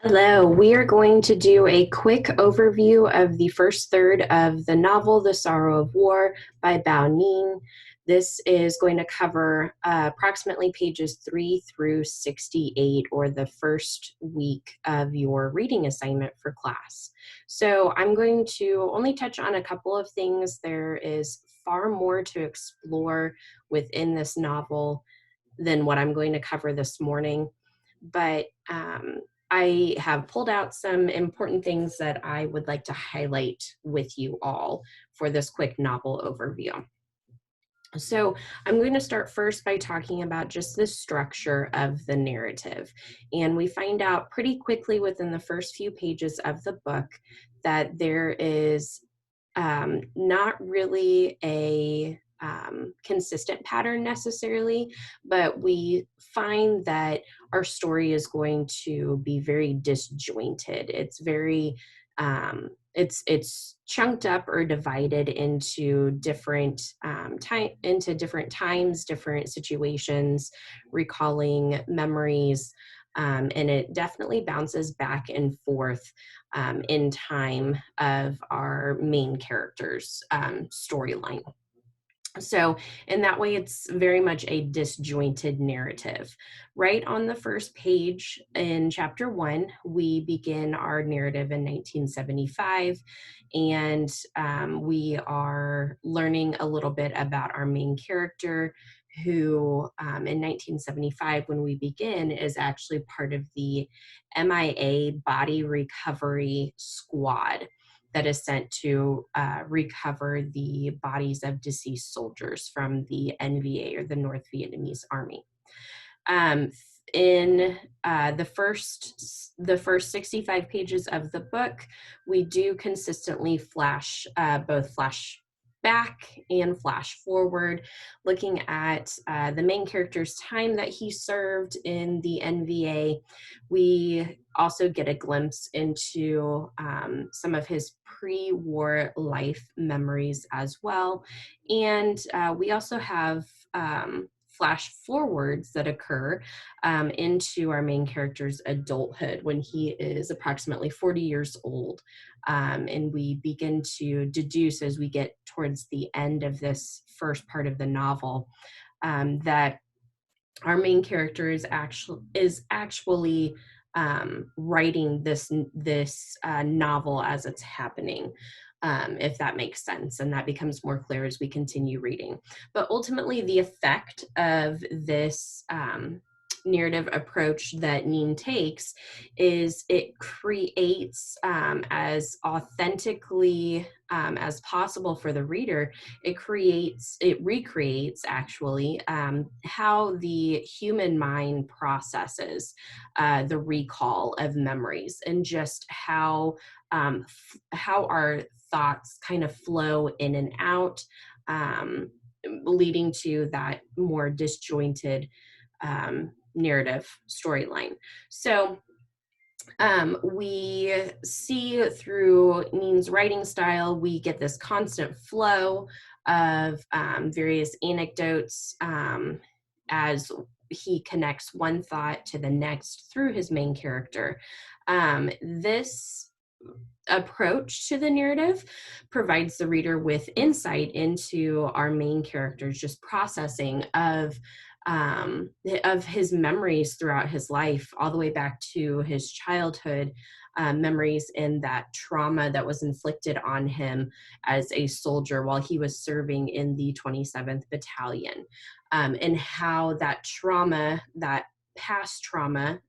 Hello, we are going to do a quick overview of the first third of the novel, The Sorrow of War by Bao Ning. This is going to cover approximately pages 3 through 68, or the first week of your reading assignment for class. So I'm going to only touch on a couple of things. There is far more to explore within this novel than what I'm going to cover this morning, but I have pulled out some important things that I would like to highlight with you all for this quick novel overview. So I'm going to start first by talking about just the structure of the narrative. And we find out pretty quickly within the first few pages of the book that there is not really a consistent pattern necessarily, but we find that our story is going to be very disjointed. It's very it's chunked up or divided into different different times, different situations, recalling memories, and it definitely bounces back and forth in time of our main character's storyline. So, in that way, it's very much a disjointed narrative. Right on the first page in chapter 1, we begin our narrative in 1975, and we are learning a little bit about our main character, who in 1975, when we begin, is actually part of the MIA Body Recovery Squad that is sent to recover the bodies of deceased soldiers from the NVA, or the North Vietnamese Army. Um, in the first 65 pages of the book, we do consistently both flash back and flash forward, looking at the main character's time that he served in the NVA. We also get a glimpse into some of his pre-war life memories as well. And we also have flash forwards that occur into our main character's adulthood when he is approximately 40 years old. And we begin to deduce as we get towards the end of this first part of the novel that our main character is actually writing this novel as it's happening, if that makes sense, and that becomes more clear as we continue reading. But ultimately, the effect of this narrative approach that Ning takes is it creates as authentically as possible for the reader. It recreates actually how the human mind processes the recall of memories, and just how our thoughts kind of flow in and out, leading to that more disjointed narrative storyline. So we see through Ning's writing style, we get this constant flow of various anecdotes as he connects one thought to the next through his main character. This approach to the narrative provides the reader with insight into our main character's just processing of his memories throughout his life, all the way back to his childhood memories, and that trauma that was inflicted on him as a soldier while he was serving in the 27th Battalion, and how that trauma, that past trauma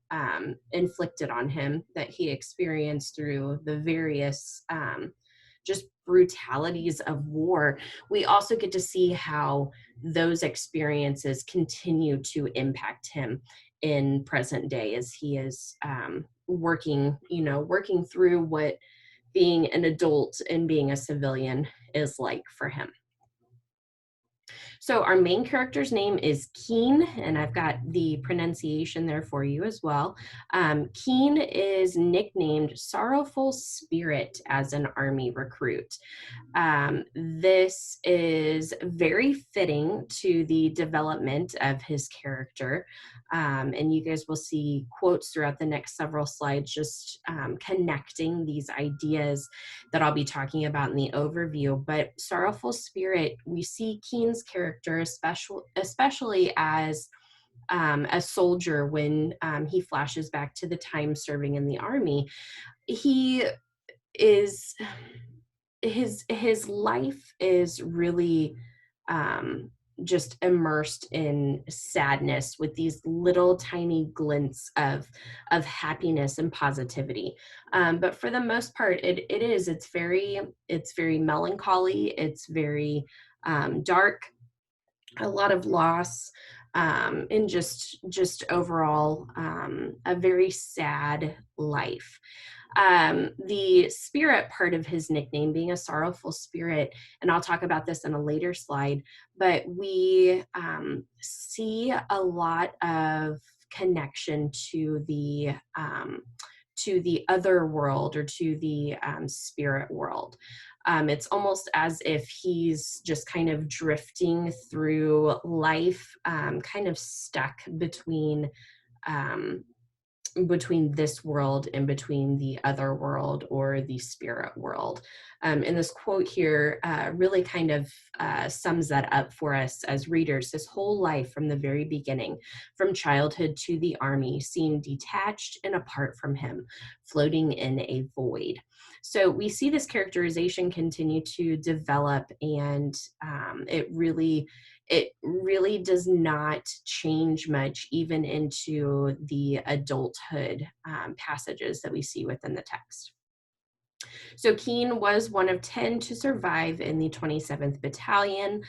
inflicted on him that he experienced through the various just brutalities of war. We also get to see how those experiences continue to impact him in present day as he is working through what being an adult and being a civilian is like for him. So our main character's name is Keen, and I've got the pronunciation there for you as well. Keen is nicknamed Sorrowful Spirit as an army recruit. This is very fitting to the development of his character. And you guys will see quotes throughout the next several slides just connecting these ideas that I'll be talking about in the overview. But Sorrowful Spirit, we see Keen's character, especially as a soldier when he flashes back to the time serving in the army. He is his life is really um, just immersed in sadness with these little tiny glints of happiness and positivity. But for the most part, it's very melancholy. It's very dark, a lot of loss, and just overall a very sad life. The spirit part of his nickname being a sorrowful spirit, and I'll talk about this in a later slide, but we see a lot of connection to the other world, or to the spirit world. It's almost as if he's just kind of drifting through life, kind of stuck um, between this world and between the other world, or the spirit world. And this quote here really kind of sums that up for us as readers. His whole life from the very beginning, from childhood to the army, seemed detached and apart from him, floating in a void. So we see this characterization continue to develop, and it really does not change much even into the adulthood passages that we see within the text. So Keen was one of 10 to survive in the 27th Battalion,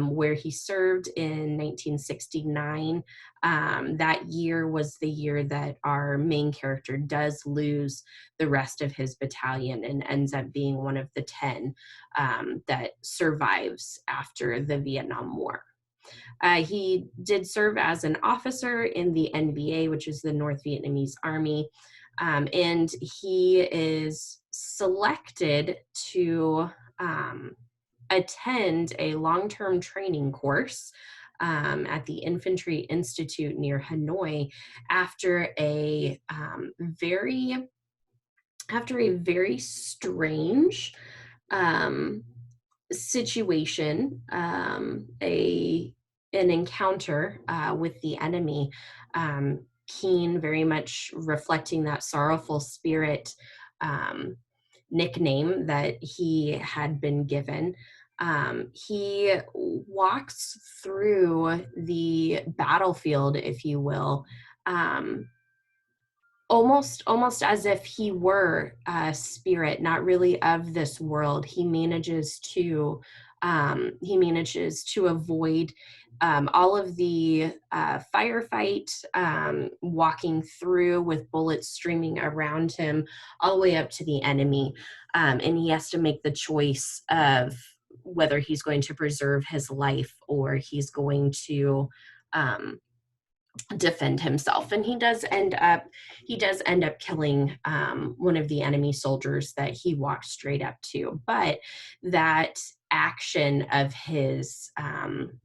where he served in 1969. That year was the year that our main character does lose the rest of his battalion, and ends up being one of the 10 that survives after the Vietnam War. He did serve as an officer in the NBA, which is the North Vietnamese Army, and he is selected to attend a long-term training course at the Infantry Institute near Hanoi after a very strange um, situation, an encounter with the enemy. Keen very much reflecting that sorrowful spirit nickname that he had been given. He walks through the battlefield, if you will, um, almost as if he were a spirit, not really of this world. He manages to avoid all of the firefight, walking through with bullets streaming around him, all the way up to the enemy. And he has to make the choice of whether he's going to preserve his life, or he's going to defend himself. And he does end up killing one of the enemy soldiers that he walked straight up to. But that action of his,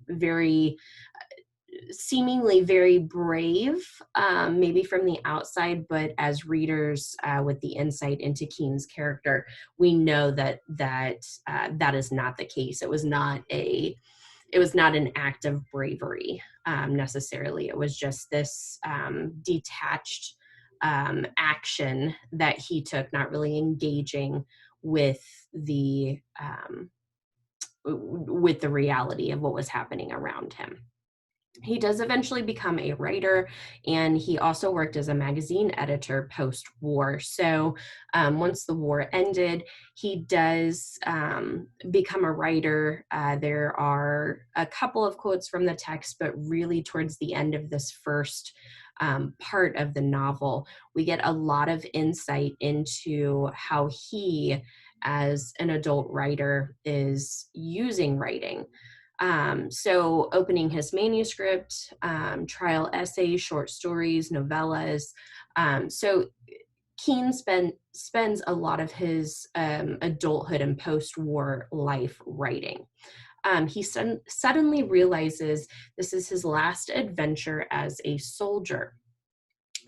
very seemingly very brave, maybe from the outside, but as readers with the insight into Keen's character, we know that is not the case. It was not an act of bravery necessarily. It was just this detached action that he took, not really engaging with the reality of what was happening around him. He does eventually become a writer, and he also worked as a magazine editor post-war. So once the war ended, he does become a writer. There are a couple of quotes from the text, but really towards the end of this first part of the novel, we get a lot of insight into how he, as an adult writer, is using writing. So opening his manuscript, trial essays, short stories, novellas. So Keene spends a lot of his adulthood and post-war life writing. He suddenly realizes this is his last adventure as a soldier.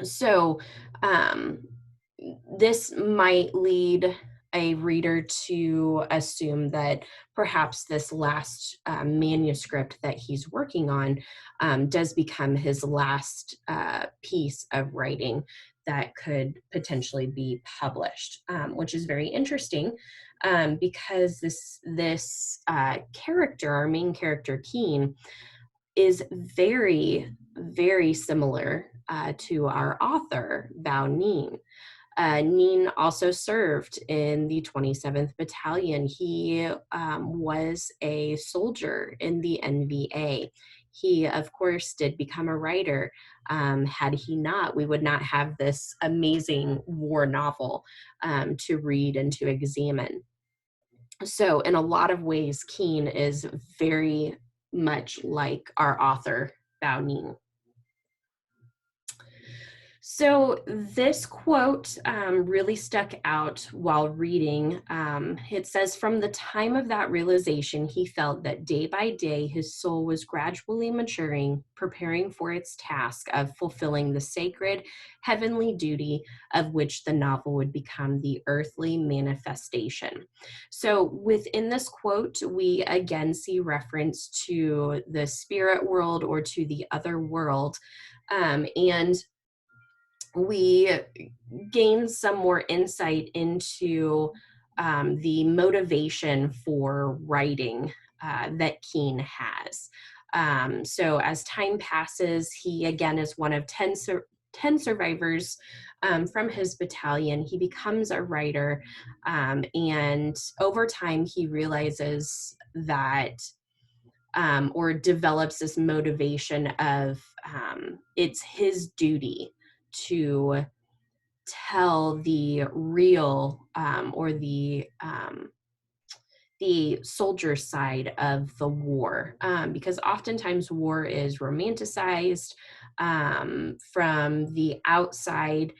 So um, this might lead a reader to assume that perhaps this last manuscript that he's working on does become his last piece of writing that could potentially be published, which is very interesting because this character, our main character Keene, is very, very similar to our author, Bao Ninh. Neen also served in the 27th Battalion. He was a soldier in the NVA. He, of course, did become a writer. Had he not, we would not have this amazing war novel to read and to examine. So, in a lot of ways, Keene is very much like our author, Bao Ninh. So this quote really stuck out while reading. It says, from the time of that realization, he felt that day by day his soul was gradually maturing, preparing for its task of fulfilling the sacred heavenly duty of which the novel would become the earthly manifestation. So within this quote, we again see reference to the spirit world or to the other world. And we gain some more insight into the motivation for writing that Keene has. So as time passes, he again is one of 10 survivors from his battalion. He becomes a writer, and over time he realizes that or develops this motivation of it's his duty to tell the real or the soldier side of the war, because oftentimes war is romanticized from the outside.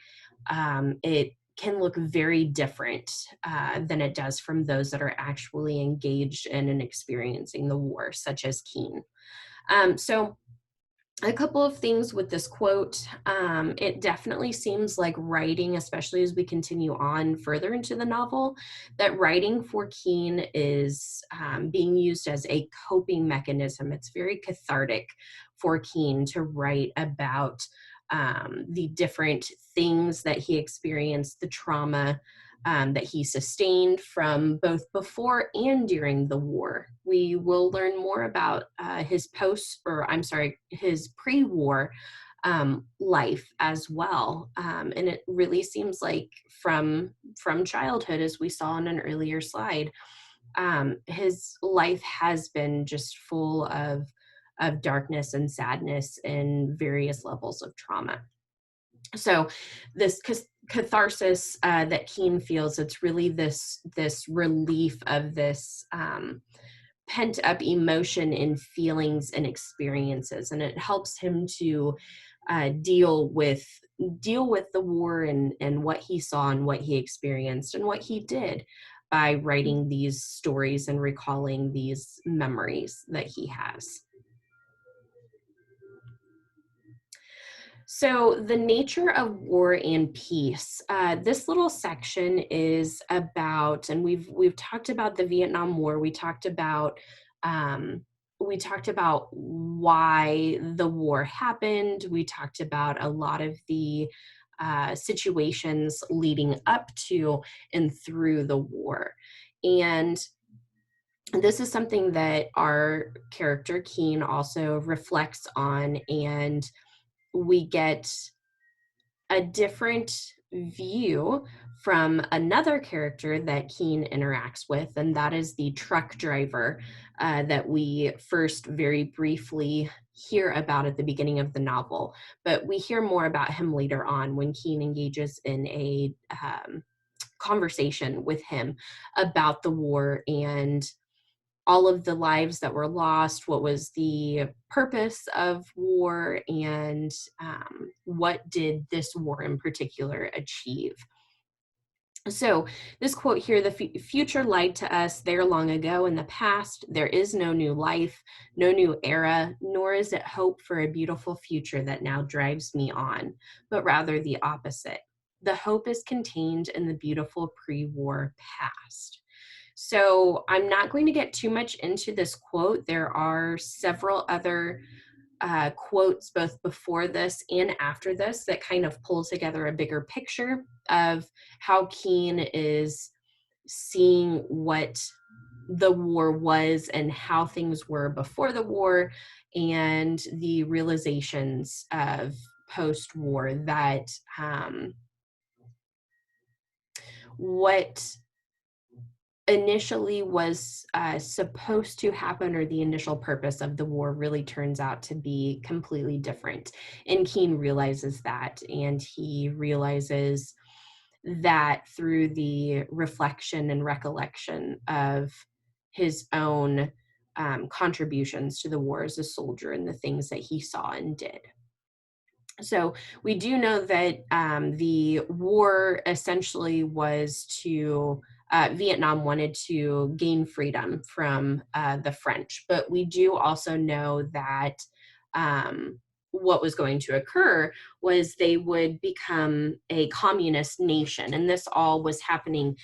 It can look very different than it does from those that are actually engaged in and experiencing the war, such as Keene. So a couple of things with this quote. It definitely seems like writing, especially as we continue on further into the novel, that writing for Keene is being used as a coping mechanism. It's very cathartic for Keene to write about the different things that he experienced, the trauma that he sustained from both before and during the war. We will learn more about his his pre-war life as well. And it really seems like from childhood, as we saw in an earlier slide, his life has been just full of darkness and sadness and various levels of trauma. So this catharsis that Keene feels, it's really this relief of this pent up emotion and feelings and experiences, and it helps him to deal with the war and what he saw and what he experienced and what he did by writing these stories and recalling these memories that he has. So the nature of war and peace. This little section is about, and we've talked about the Vietnam War. We talked about why the war happened. We talked about a lot of the situations leading up to and through the war, and this is something that our character Keene also reflects on, and we get a different view from another character that Keene interacts with, and that is the truck driver that we first very briefly hear about at the beginning of the novel. But we hear more about him later on when Keene engages in a conversation with him about the war and all of the lives that were lost, what was the purpose of war, and what did this war in particular achieve. So this quote here, the future lied to us there long ago in the past. There is no new life, no new era, nor is it hope for a beautiful future that now drives me on, but rather the opposite. The hope is contained in the beautiful pre-war past. So I'm not going to get too much into this quote. There are several other quotes both before this and after this that kind of pull together a bigger picture of how Keene is seeing what the war was and how things were before the war, and the realizations of post-war that what initially was supposed to happen, or the initial purpose of the war, really turns out to be completely different. And Keene realizes that, and he realizes that through the reflection and recollection of his own contributions to the war as a soldier and the things that he saw and did. So we do know that the war essentially was to, Vietnam wanted to gain freedom from the French, but we do also know that what was going to occur was they would become a communist nation. And this all was happening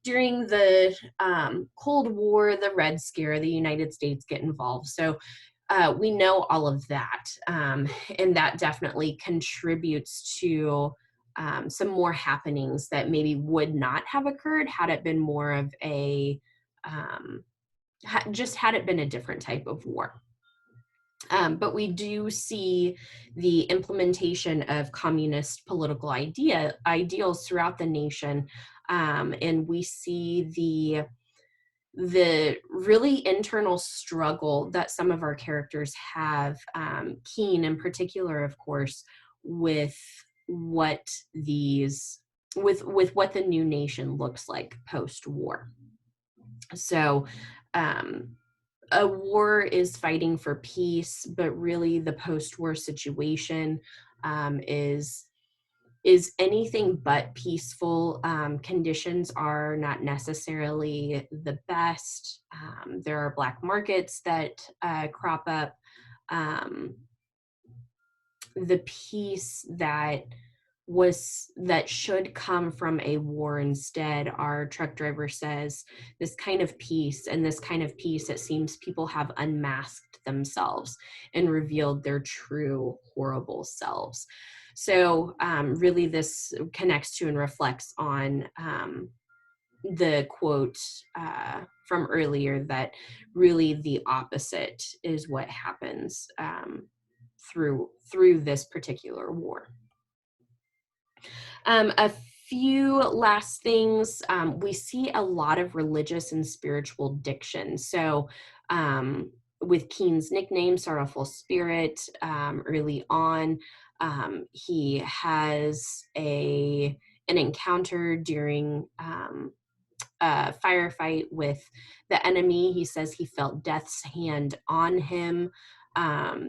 during the Cold War, the Red Scare, the United States get involved. So we know all of that, and that definitely contributes to some more happenings that maybe would not have occurred had it been more of a, just had it been a different type of war. But we do see the implementation of communist political ideals throughout the nation, and we see the really internal struggle that some of our characters have, Keene in particular, of course, with what with what the new nation looks like post-war. So a war is fighting for peace, but really the post-war situation is anything but peaceful. Conditions are not necessarily the best. There are black markets that crop up. The peace that should come from a war instead, our truck driver says, this kind of peace, it seems people have unmasked themselves and revealed their true horrible selves. So really this connects to and reflects on the quote from earlier, that really the opposite is what happens through this particular war. A few last things. We see a lot of religious and spiritual diction. So with Keene's nickname, Sorrowful Spirit, early on, he has an encounter during a firefight with the enemy. He says he felt death's hand on him.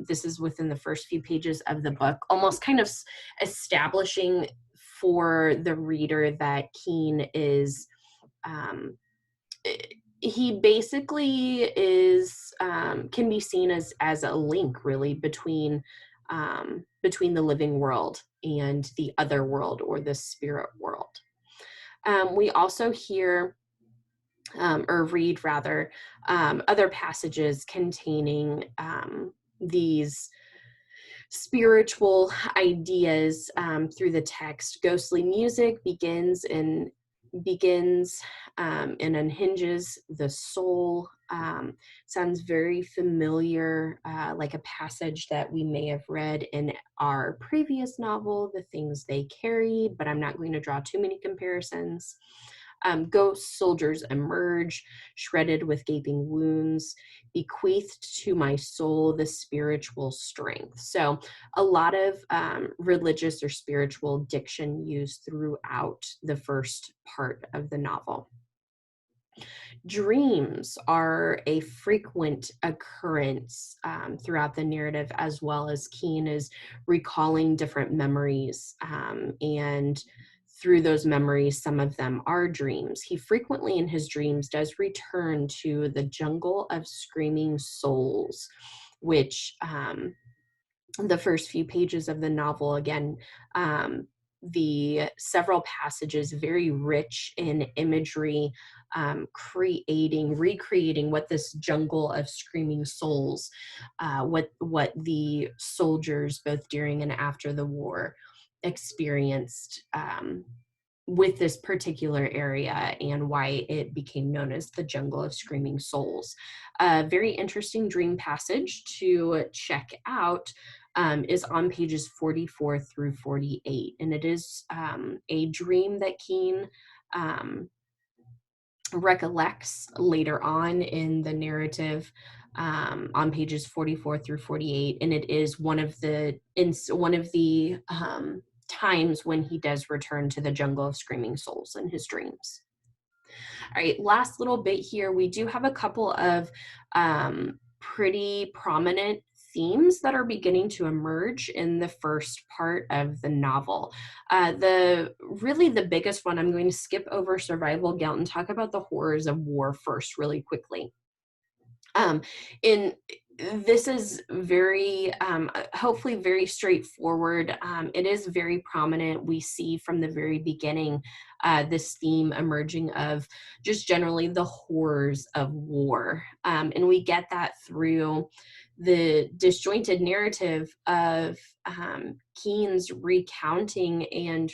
This is within the first few pages of the book, almost kind of establishing for the reader that Keene is, he basically is, can be seen as a link really between the living world and the other world, or the spirit world. We also hear, or read rather, other passages containing these spiritual ideas through the text. Ghostly music begins and unhinges the soul. Sounds very familiar, like a passage that we may have read in our previous novel, The Things They Carried, but I'm not going to draw too many comparisons. Ghost soldiers emerge, shredded with gaping wounds, bequeathed to my soul the spiritual strength. So a lot of religious or spiritual diction used throughout the first part of the novel. Dreams are a frequent occurrence throughout the narrative, as well as Keen is recalling different memories. And through those memories, some of them are dreams. He frequently in his dreams does return to the jungle of screaming souls, which the first few pages of the novel, again, the several passages very rich in imagery, recreating what this jungle of screaming souls, what the soldiers both during and after the war experienced with this particular area, and why it became known as the Jungle of Screaming Souls. A very interesting dream passage to check out is on pages 44 through 48. And it is a dream that Keen recollects later on in the narrative, on pages 44 through 48. And it is one of the times when he does return to the Jungle of Screaming Souls in his dreams. All right, last little bit here. We do have a couple of pretty prominent themes that are beginning to emerge in the first part of the novel. The biggest one, I'm going to skip over survival guilt and talk about the horrors of war first really quickly. In this is very hopefully very straightforward. It is very prominent. We see from the very beginning this theme emerging of just generally the horrors of war, and we get that through the disjointed narrative of Keen's recounting and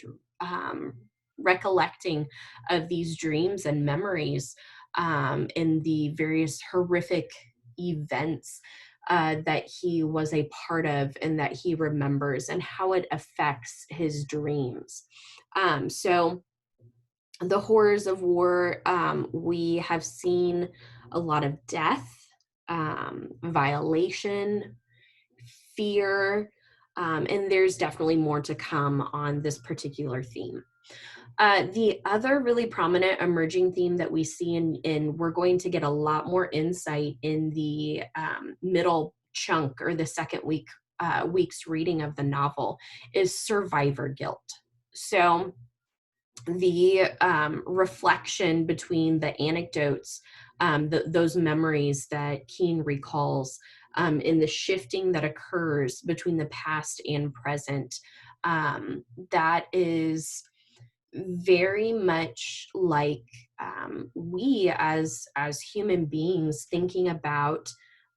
recollecting of these dreams and memories, in the various horrific events that he was a part of and that he remembers, and how it affects his dreams. So the horrors of war, we have seen a lot of death, violation, fear, and there's definitely more to come on this particular theme. The other really prominent emerging theme that we see in we're going to get a lot more insight in the middle chunk, or the second week's reading of the novel, is survivor guilt. So the reflection between the anecdotes, those memories that Keen recalls, in the shifting that occurs between the past and present, that is very much like we as human beings thinking about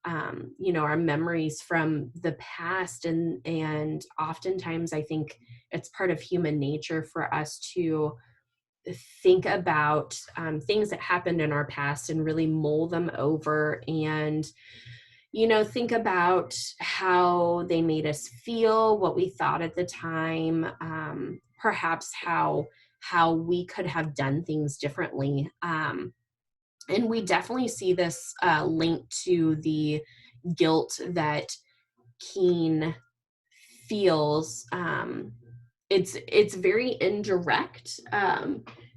our memories from the past, and oftentimes I think it's part of human nature for us to think about things that happened in our past and really mull them over, and think about how they made us feel, what we thought at the time, perhaps how we could have done things differently. And we definitely see this linked to the guilt that Keen feels. It's very indirect.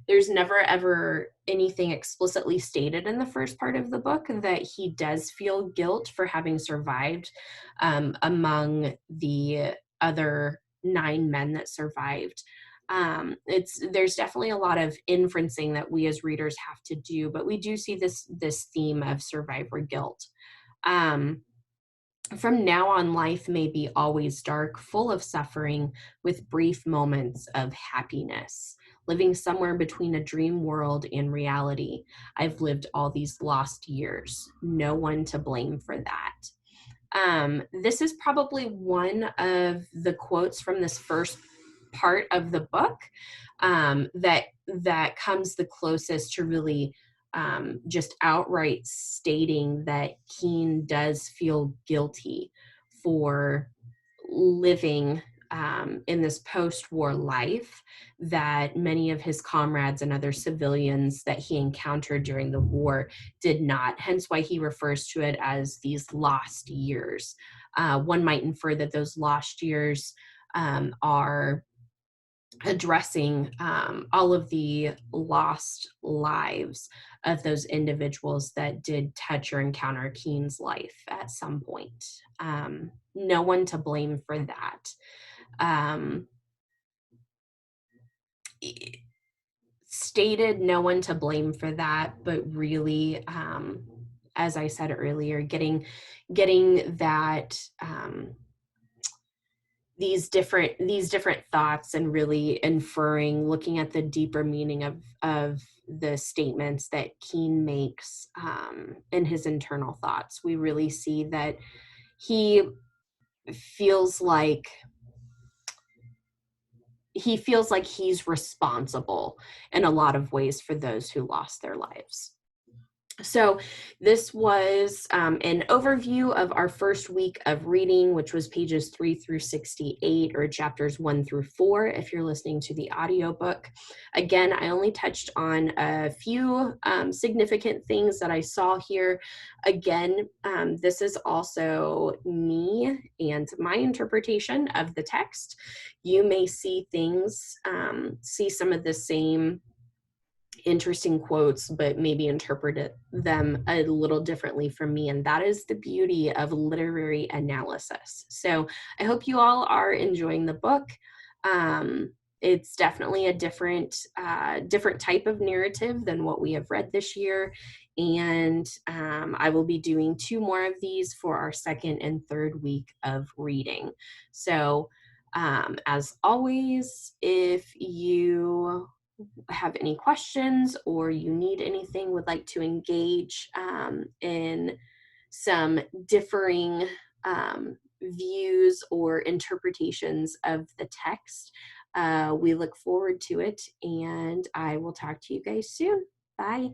There's never ever anything explicitly stated in the first part of the book that he does feel guilt for having survived among the other 9 men that survived. There's definitely a lot of inferencing that we as readers have to do, but we do see this theme of survivor guilt. From now on, life may be always dark, full of suffering, with brief moments of happiness. Living somewhere between a dream world and reality, I've lived all these lost years. No one to blame for that. This is probably one of the quotes from this first part of the book that comes the closest to really just outright stating that Keen does feel guilty for living in this post-war life that many of his comrades and other civilians that he encountered during the war did not, hence why he refers to it as these lost years. One might infer that those lost years are addressing all of the lost lives of those individuals that did touch or encounter Keen's life at some point. No one to blame for that. Um, Stated no one to blame for that, but really, as I said earlier, getting that these different thoughts and really inferring, looking at the deeper meaning of the statements that Keen makes in his internal thoughts. We really see that he feels like he's responsible in a lot of ways for those who lost their lives. So this was an overview of our first week of reading, which was pages 3 through 68, or chapters 1 through 4, if you're listening to the audiobook. Again, I only touched on a few significant things that I saw here. Again, this is also me and my interpretation of the text. You may see things, see some of the same interesting quotes, but maybe interpret them a little differently from me. And that is the beauty of literary analysis. So I hope you all are enjoying the book. It's definitely a different type of narrative than what we have read this year. And I will be doing 2 more of these for our second and third week of reading. So as always, if you have any questions or you need anything, would like to engage in some differing views or interpretations of the text, we look forward to it, and I will talk to you guys soon. Bye.